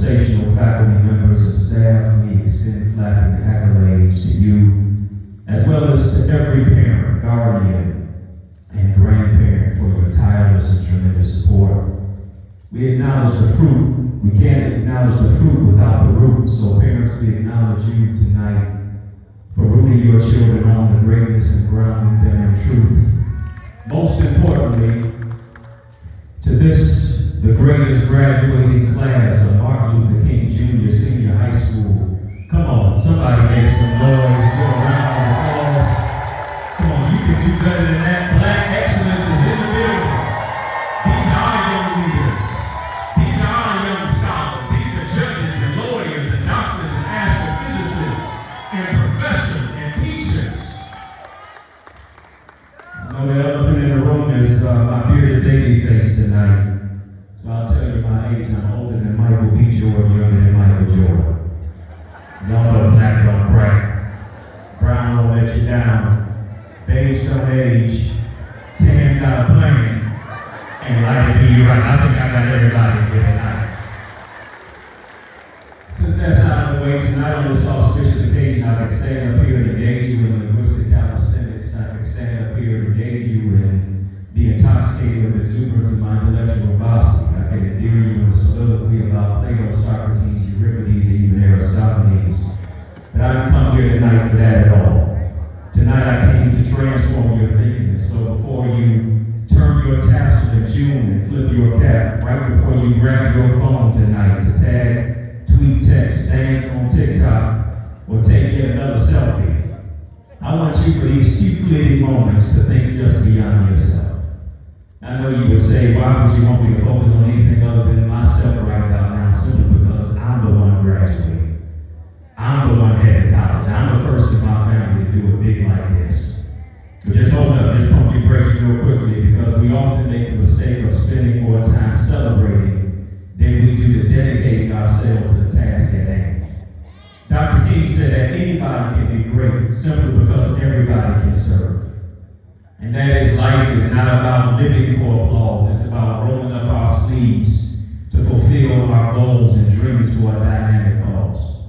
sensational faculty members and staff, we extend flattering accolades to you, as well as to every parent, guardian, and grandparent for your tireless and tremendous support. We acknowledge the fruit. We can't acknowledge the fruit without the root. So parents, we acknowledge you tonight for rooting your children on the greatness and grounding them in truth. Most importantly, to this, the greatest graduating class of Martin Luther King Jr. Senior High School. Come on, somebody make some noise. Give a round of applause. Come on, you can do better than that. Black excellence is in the building. These are our young leaders. These are our young scholars. These are judges and lawyers and doctors and astrophysicists and professors and teachers. I know the elephant in the room is my bearded baby face tonight. So I'll tell you my age. I'm older than Michael B. Jordan, younger than Michael Jordan. Y'all know black don't crack. Brown won't let you down. Beige don't age. Tan got a plan. And light be you right. I think I got everybody here tonight. Since that's out of the way, tonight on this auspicious occasion, I can stand up here and engage you in linguistic calisthenics. I can stand up here and engage you in be intoxicated with the exuberance of my intellectual velocity. I can endear you in a soliloquy about Plato, Socrates, Euripides, and even Aristophanes. But I didn't come here tonight for that at all. Tonight I came to transform your thinking. So before you turn your tassel in June and flip your cap, right before you grab your phone tonight to tag, tweet, text, dance on TikTok, or take yet another selfie, I want you for these few fleeting moments to think just beyond yourself. I know you would say, why would you want me to focus on anything other than myself right about now? Simply because I'm the one graduating. I'm the one headed to college. I'm the first in my family to do a big like this. But just hold up, just pump your brakes real quickly, because we often make the mistake of spending more time celebrating than we do to dedicating ourselves to the task at hand. Dr. King said that anybody can be great simply because everybody can serve. And that is, life is not about living for applause. It's about rolling up our sleeves to fulfill our goals and dreams for a dynamic cause.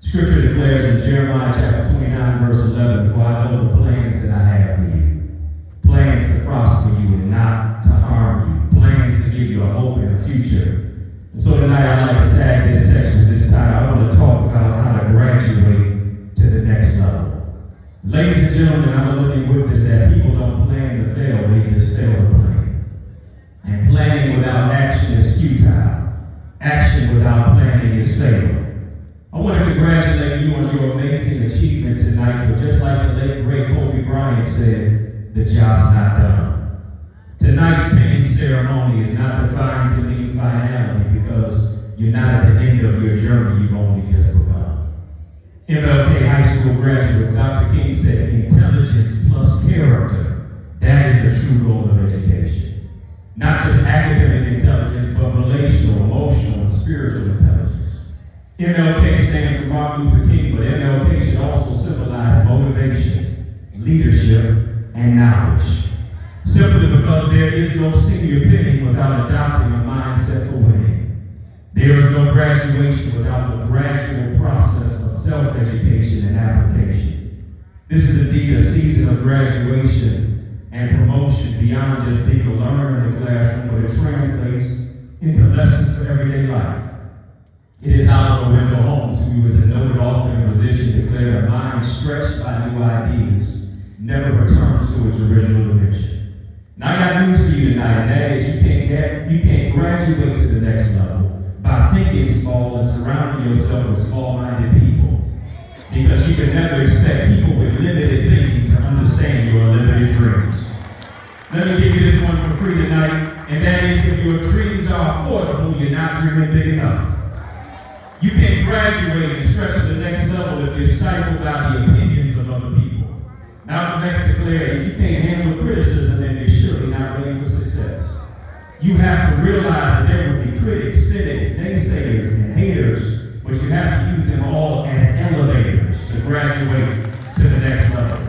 Scripture declares in Jeremiah chapter 29, verse 11, for I know the plans that I have for you. Plans to prosper you and not to harm you. Plans to give you a hope and a future. And so tonight I'd like to tag this text with this title. I want to talk about how to graduate to the next level. Ladies and gentlemen, I'm a living witness that people don't plan to fail, they just fail to plan. And planning without action is futile. Action without planning is failure. I want to congratulate you on your amazing achievement tonight, but just like the late great Kobe Bryant said, the job's not done. Tonight's pinning ceremony is not defined to mean finality, because you're not at the end of your journey, you've only just begun. MLK High School graduates, Dr. King said, intelligence plus character, that is the true goal of education. Not just academic intelligence, but relational, emotional, and spiritual intelligence. MLK stands for Martin Luther King, but MLK should also symbolize motivation, leadership, and knowledge. Simply because there is no senior pinning without adopting a mindset for winning. There is no graduation without the gradual process of self-education and application. This is indeed a season of graduation and promotion beyond just being a learner in the classroom, but it translates into lessons for everyday life. It is Oliver Wendell Holmes, who is a noted author and musician, declared, a mind stretched by new ideas never returns to its original dimension. Now I got news for you tonight, and that is you can't graduate to the next level by thinking small and surrounding yourself with small-minded people. Because you can never expect people with limited thinking to understand your limited dreams. Let me give you this one for free tonight, and that is, if your dreams are affordable, you're not dreaming big enough. You can't graduate and stretch to the next level if you're stifled by the opinions of other people. Malcolm X declared, if you can't handle criticism, then you're surely not ready for success. You have to realize that there will be critics, cynics, naysayers, and haters, but you have to use them all as elevators to graduate to the next level.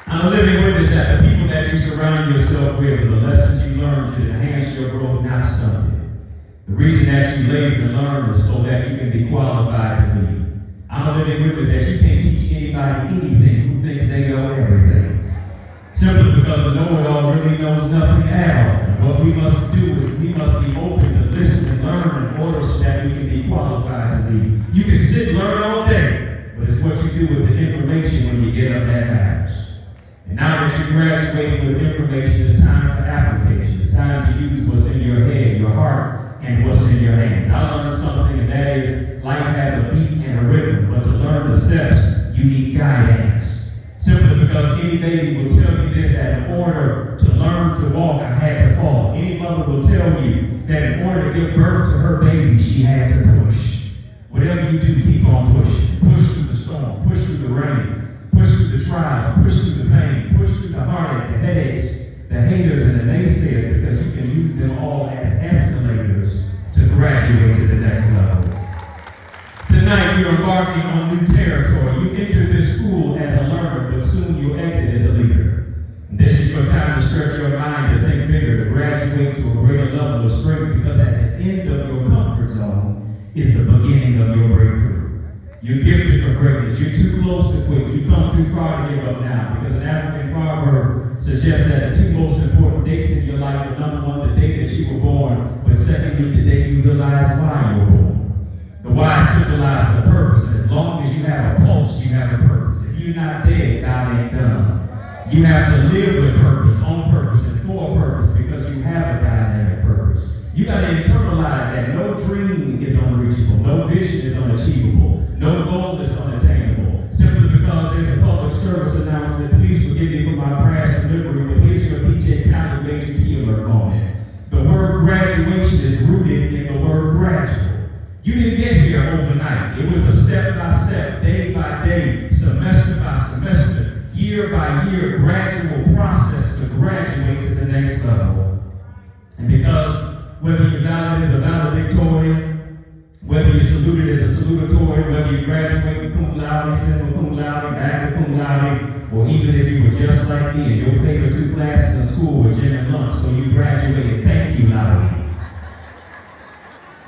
I'm a living witness that the people that you surround yourself with, the lessons you learn should enhance your growth, not stunt it. The reason that you labor to learn is so that you can be qualified to lead. I'm a living witness that you can't teach anybody anything who thinks they know everything. Simply because the know-it-all really knows nothing at all. What we must do is we must be open to listen and learn in order so that we can be qualified to lead. You can sit and learn all day, but it's what you do with the information when you get up that matters. And now that you're graduating with information, it's time for application. It's time to use what's in your head, your heart, and what's in your hands. I learned something, and that is life has a beat and a rhythm, but to learn the steps, you need guidance. Simply because any baby will tell you this, that in order to learn to walk, I had to fall. Any mother will tell you that in order to give birth to her baby, she had to push. Whatever you do, keep on pushing. Push through the storm, push through the rain, push through the trials, push through the pain, push through the heartache, the headaches, the haters, and the naysayers, because you can use them all as escalators to graduate to the next level. Tonight, you're embarking on new territory. You entered this school as a learner, but soon you'll exit as a leader. And this is your time to stretch your mind to think bigger, to graduate to a greater level of strength, because at the end of your comfort zone is the beginning of your breakthrough. You're gifted for greatness. You're too close to quit. You come too far to give up now, because an African proverb suggests that the two most important dates in your life are number one, the day that you were born, but secondly, the day you realize why you were born. The why symbolizes a purpose, and as long as you have a pulse, you have a purpose. If you're not dead, God ain't done. You have to live with purpose, on purpose, and for a purpose, because you have a dynamic purpose. You got to internalize that no dream is unreachable, no vision is unachievable, no goal is unattainable. Simply because there's a public service announcement. Please forgive me for my crash delivery, but here's your DJ Khaled major key alert moment. The word graduation is rooted in the word gradual. You didn't get here overnight. It was a step-by-step, day-by-day, semester-by-semester, year-by-year, gradual process to graduate to the next level. And because whether you're valid as a valedictorian, whether you're saluted as a salutatorian, whether you graduate with cum laude, semi cum laude, magna cum laude, or even if you were just like me and your favorite two classes in school were gym and lunch, so you graduated, thank you, laude.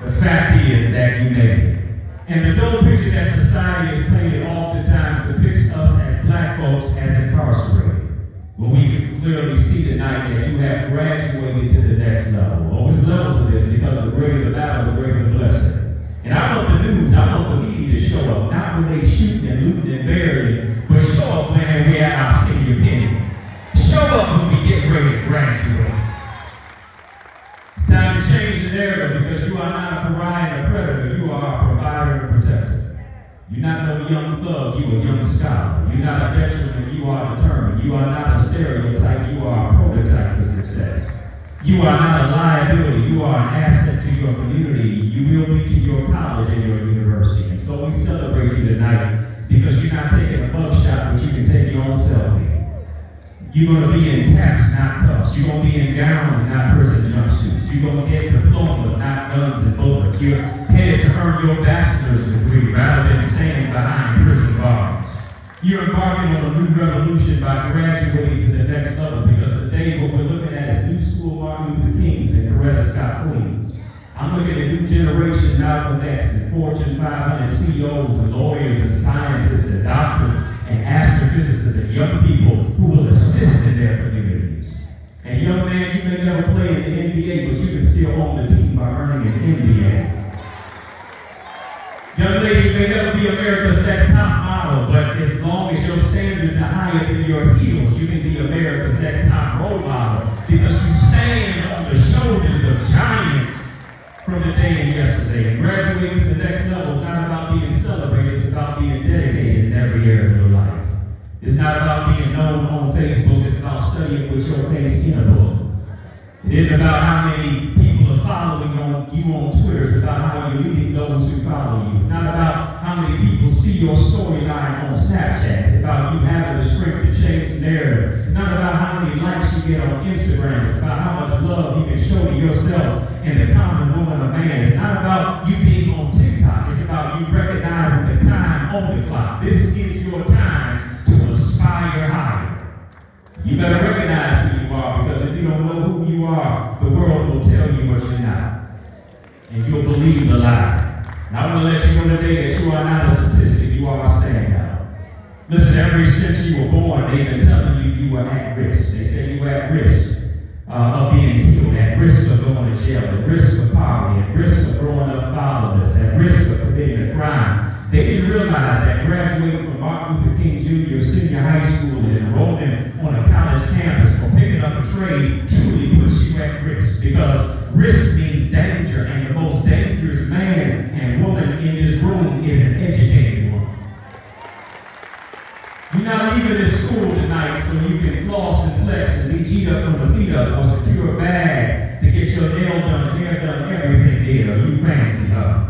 The fact is that you made it. And the dull picture that society has painted oftentimes depicts us as black folks as incarcerated. When we can clearly see tonight that you have graduated to the next level. Always levels of this, because the greater the battle, the greater the blessing. And I want the news, I want the media to show up, not when they shooting and looting and burying, but show up when we're at our senior penny. Show up when we get ready to graduate. It's time to change the narrative, because you are not a pariah and a predator. You are a provider and protector. You're not no young thug, you a young scholar. You're not a detriment, you are determined. You are not a stereotype, you are a prototype for success. You are not a liability, you are an asset to your community. You will be to your college and your university. And so we celebrate you tonight, because you're not taking a mugshot, but you can take your own selfie. You're going to be in caps, not cuffs. You're going to be in gowns, not prison jumpsuits. You're going to get diplomas, not guns and bullets. You're headed to earn your bachelor's degree rather than standing behind prison bars. You're embarking on a new revolution by graduating to the next level, because today what we're looking at is new school Martin Luther Kings and Coretta Scott Queens. I'm looking at new generation Malcolm X and Fortune 500 CEOs and lawyers and scientists and doctors and astrophysicists and young people who will assist in their communities. And young man, you may never play in the NBA, but you can still own the team by earning an NBA. Young lady, you may never be America's next top model, but as long as your standards are higher than your heels, you can be America's next top role model, because you stand on the shoulders of giants from the day and yesterday. And graduating to the next level is not about being celebrated, it's about being dedicated in every area of your life. It's not about being known on Facebook, it's about studying with your face in a book. It isn't about how many people are following you on Twitter, it's about how you're leading those who follow you. It's not about how many people see your storyline on Snapchat, it's about you having the strength to change the narrative. It's not about how many likes you get on Instagram, it's about how much love you can show to yourself and the common woman or man. It's not about you being on TikTok, it's about you recognizing the time on the clock. This is your time to aspire higher. You better recognize who you are, because if you don't know who you are, the world will tell you what you're not. and you'll believe the lie. And I want to let you know today that you are not a statistic, you are a standout. Listen, ever since you were born, they've been telling you you were at risk. They said you were at risk of being killed, at risk of going to jail, at risk of poverty, at risk of growing up fatherless, at risk of committing a crime. They didn't realize that graduating from Martin Luther King Jr. senior high school and enrolling on a college campus or picking up a trade truly puts you at risk, because risk means danger, and the most dangerous man and woman in this room is an educated woman. You're not leaving this school tonight so you can floss and flex and be G'd up from the feet up or secure a bag to get your nail done, hair done, everything did, or you fancy her.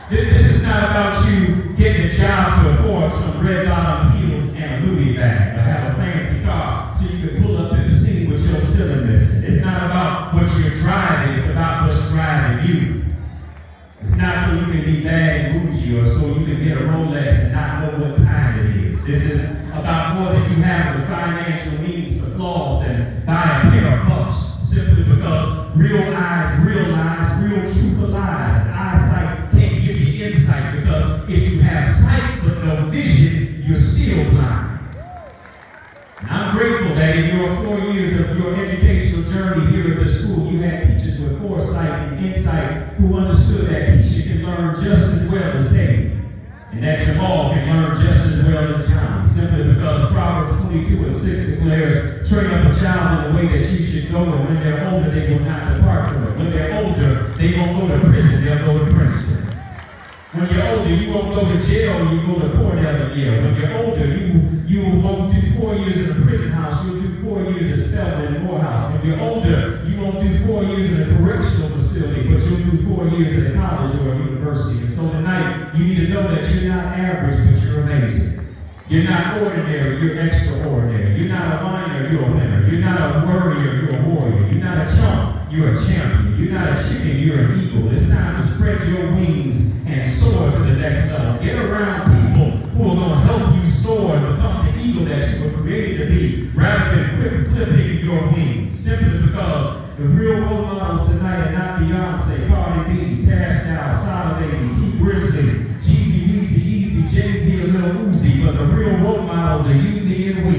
This is not about you getting a job to afford some red bottom heels and a Louis bag, or have a fancy car so you can pull up to the scene with your ceiling missing. It's not about what you're driving, it's about what's driving you. It's not so you can be bad and bougie or so you can get a Rolex and not know what time it is. This is about more than you have the financial means to floss and buy a pair of bucks, simply because real eyes, real truth of lies, and eyesight can't give you insight, because if you have sight but no vision, you're still blind. And I'm grateful that in your 4 years of your educational journey here at the school, you had teachers with foresight and insight who understood that Keisha can learn just as well as David, and that Jamal can learn just as well as Johnny, simply because Proverbs 22:6 declares, train up a child in the way that you should go, and when they're older, they will not depart from it. When they're older, they won't go to prison, they'll go to Princeton. When you're older, you won't go to jail, you go to court every year. When you're older, you won't do 4 years in a prison house, you'll do 4 years at Spelman and Morehouse. When you're older, you won't do 4 years in a correctional facility, but you'll do 4 years at a college or a university. And so tonight, you need to know that you're not average, but you're amazing. You're not ordinary, you're extraordinary. You're not a whiner, you're a winner. You're not a worrier, you're a warrior. You're not a chump, you're a champion. You're not a chicken, you're an eagle. It's time to spread your wings and soar to the next level. Get around people who are going to help you soar and become the eagle that you were created to be, rather than clipping your wings. Simply because the real role models tonight are not Beyonce, Cardi B, Cash Doll, Sada Baby, T Grizzly, Jeezy, Weezy, Easy, Jay-Z, and Lil Uzi, but the real role models are you, me, and we.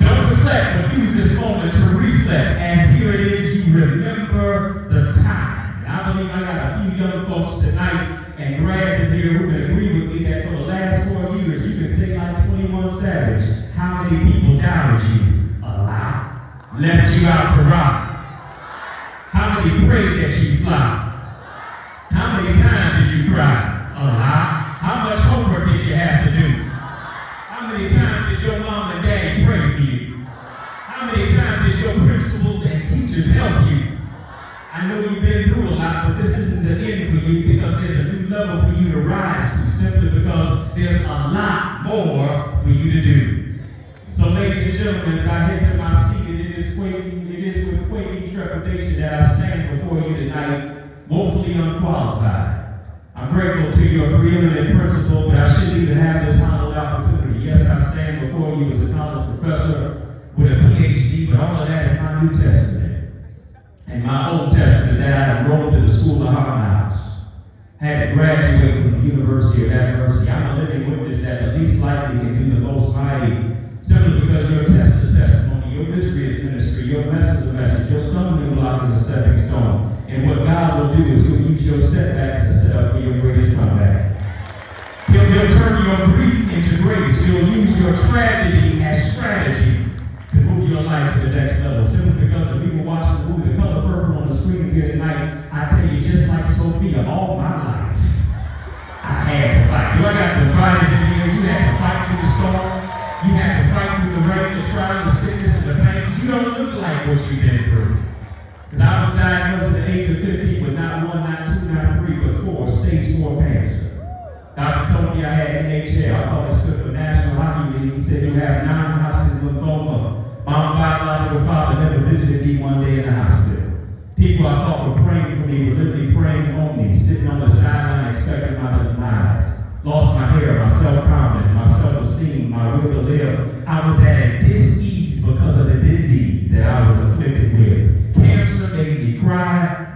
Don't reflect, but use this moment to reflect, as here it is, you remember the time. And I believe I got a few young folks tonight and grads in here who can agree with me that for the last 4 years, you can say like 21 Savage, how many people doubted you? A lot. Left you out to rot. How many prayed that you fly? How many times did you cry? A lot. How much homework did you have to do? How many times did your mom and daddy pray for you? How many times did your principals and teachers help you? I know you've been through a lot, but this isn't the end for you, because there's a new level for you to rise to, simply because there's a lot more for you to do. So ladies and gentlemen, as I head to my seat, it is with quaking trepidation that I stand before you tonight, woefully unqualified. I'm grateful to your preeminent principal, but I shouldn't even have this hallowed opportunity. Yes, I stand before you as a college professor with a PhD, but all of that is my New Testament. And my Old Testament is that I enrolled in the School of Hard Knocks, had to graduate from the University of Adversity. I'm a living witness that the least likely can do the most mighty, simply because your test is a testimony, your mystery is ministry, your message is a message, your stumbling block is a stepping stone. And what God will do is He'll use your setback as a setup for your greatest comeback. He'll turn your grief into grace. He'll use your tragedy as strategy to move your life to the next level. Simply because if people watching the movie The Color Purple on the screen here tonight, I tell you, just like Sophia, all my life, I had to fight. Do I got some fighters in here? You had to fight through the storm. You had to fight through the rain, the trial, the sickness, and the pain. You don't look like what you've been through. Because I was diagnosed at the age of 15 with not 1, not 2, not 3, but 4, stage 4 cancer. Doctor told me I had NHL. I thought it stood for National Hockey League. He said you have non-Hodgkin's lymphoma. My biological father never visited me one day in the hospital. People I thought were praying for me were literally praying on me, sitting on the sideline expecting my demise. Lost my hair, my self-confidence, my self-esteem, my will to live. I was at a dis-ease because of the disease that I was afflicted with. Cancer made me cry,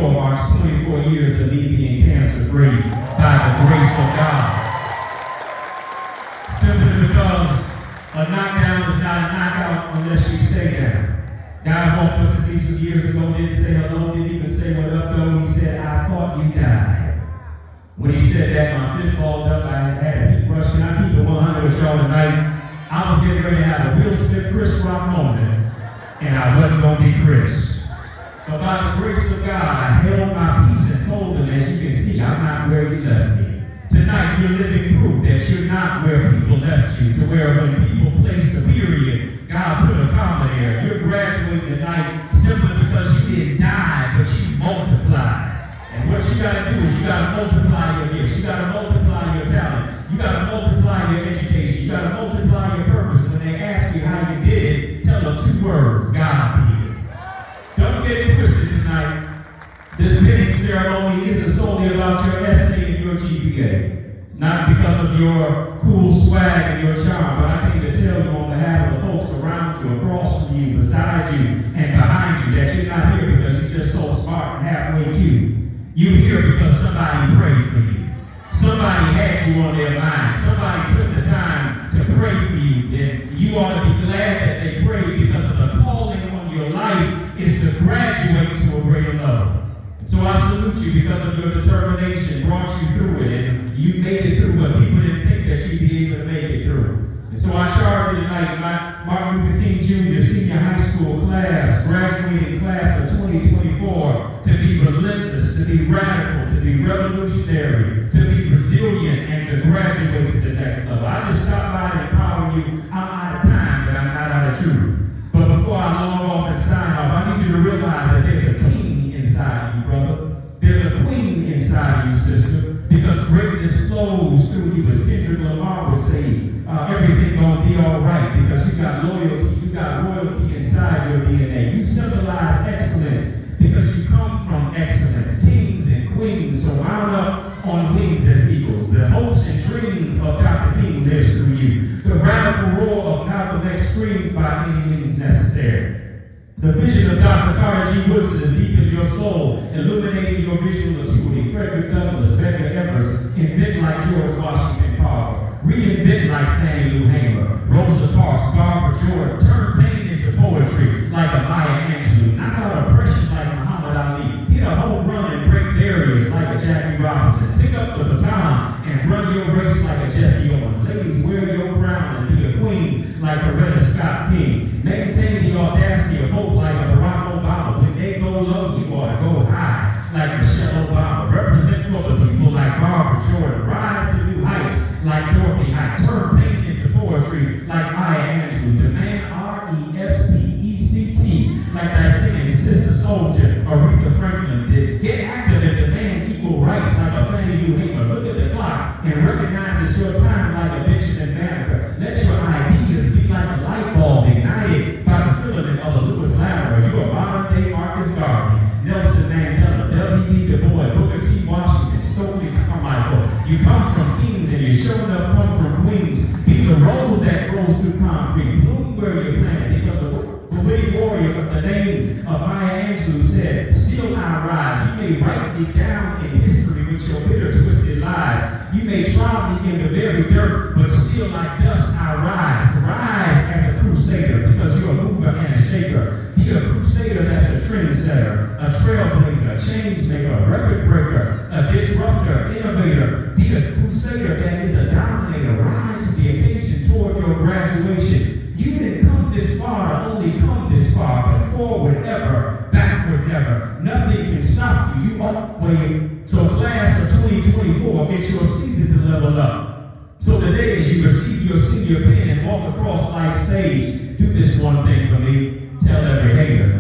2024 marks 24 years of me being cancer-free by the grace of God. Simply because a knockdown is not a knockout unless you stay down. God walked up to me some years ago, didn't say hello, didn't even say what up though. He said, I thought you died. When he said that, my fist balled up. I had a heat rush. Can I keep it 100 with y'all tonight? I was getting ready to have a Will Smith Chris Rock moment, and I wasn't going to be Chris. But by the grace of God, I held my peace and told him, as you can see, I'm not where you left me. Tonight, you're living proof that you're not where people left you, to where when people placed a period, God put a comma there. You're graduating tonight simply because you didn't die, but you multiplied. And what you got to do is you got to multiply your gifts. You got to multiply your talent. You got to multiply your education. You got to multiply your purpose. When they ask you how you did it, tell them 2 words: God did it. Don't get it twisted tonight. This pinning ceremony isn't solely about your essay and your GPA. Not because of your cool swag and your charm, but I came to tell you on behalf of the folks around you, across from you, beside you, and behind you, that you're not here because you're just so smart and halfway cute. You're here because somebody prayed for you. Somebody had you on their mind. Somebody took the time to pray for you. And you ought to be glad that they prayed, because of the calling on your life is to graduate to a greater level. So I salute you because of your determination, brought you through it, and you made it through what people didn't think that you'd be able to make it through. And so I charge you tonight, my Martin Luther King Jr. senior high school class, graduating class of 2024, to be relentless, to be radical, to be revolutionary, to be resilient, and to graduate to the next level. I just stopped by to empower you. I'm out of time, but I'm not out of truth. But before I log off and sign off, I need you to realize that there's a king inside of you, brother. There's a queen inside of you, sister. Because greatness flows through you, as Kendrick Lamar would say. Everything gonna be all right because you got loyalty, you got royalty inside your DNA. You symbolize excellence because you come from excellence. Kings and queens surround up on wings as eagles. The hopes and dreams of Dr. King lives through you. The radical roar of Malcolm X screams by any means necessary. The vision of Dr. Carter G. Woodson is deep in your soul, illuminating your visual acuity. Frederick Douglass, Medgar Evers, invent like George Washington Carver, reinvent like Fannie Lou Hamer, Rosa Parks, Barbara Jordan, turn pain into poetry like a Maya Angelou, knock out oppression like Muhammad Ali, hit a home run and break barriers like a Jackie Robinson, pick up the baton and run your race like a Jesse Owens. Ladies, wear your crown and be a queen like Coretta Scott King. Maintain the audacity of hope like a Barack Obama. When they go low, you ought to go high like Michelle Obama. Represent for the people like Barbara Jordan. Rise to new heights like Dorothy Height. Turn pain into poetry like Maya Angelou. Demand RESPECT like that singing sister soldier Aretha Franklin did. Get active and demand equal rights like a Fannie Lou Hamer. Look at the clock and recognize it's your time like a Benjamin Banneker. Let your ideas be like a light bulb ignited by the filament of a Lewis Latimer. You are modern day Marcus Garvey, Nelson Mandela, W.E. Du Bois, Booker T. Washington, Stokely Carmichael. You come from kings and you sure enough come from queens. Be the rose that grows through concrete. Bloom where you're planted, because the witty warrior of the name of Maya Angelou said, still I rise. You may write me down in history with your bitter twisted lies. You may trod me in the very dirt, but still like dust I rise. Rise as a crusader, because you're a mover and a shaker. Be a crusader that's a trendsetter, a trailblazer, a change maker, a record breaker, a disruptor, innovator. Be a crusader that is a dominator. Rise to the occasion toward your graduation. You didn't come this far to only come this far, but forward ever, backward never. Nothing can stop you. You upway. So class of 2024, it's your season to level up. So today, as you receive your senior pin and walk across life's stage, do this one thing for me. Tell every hater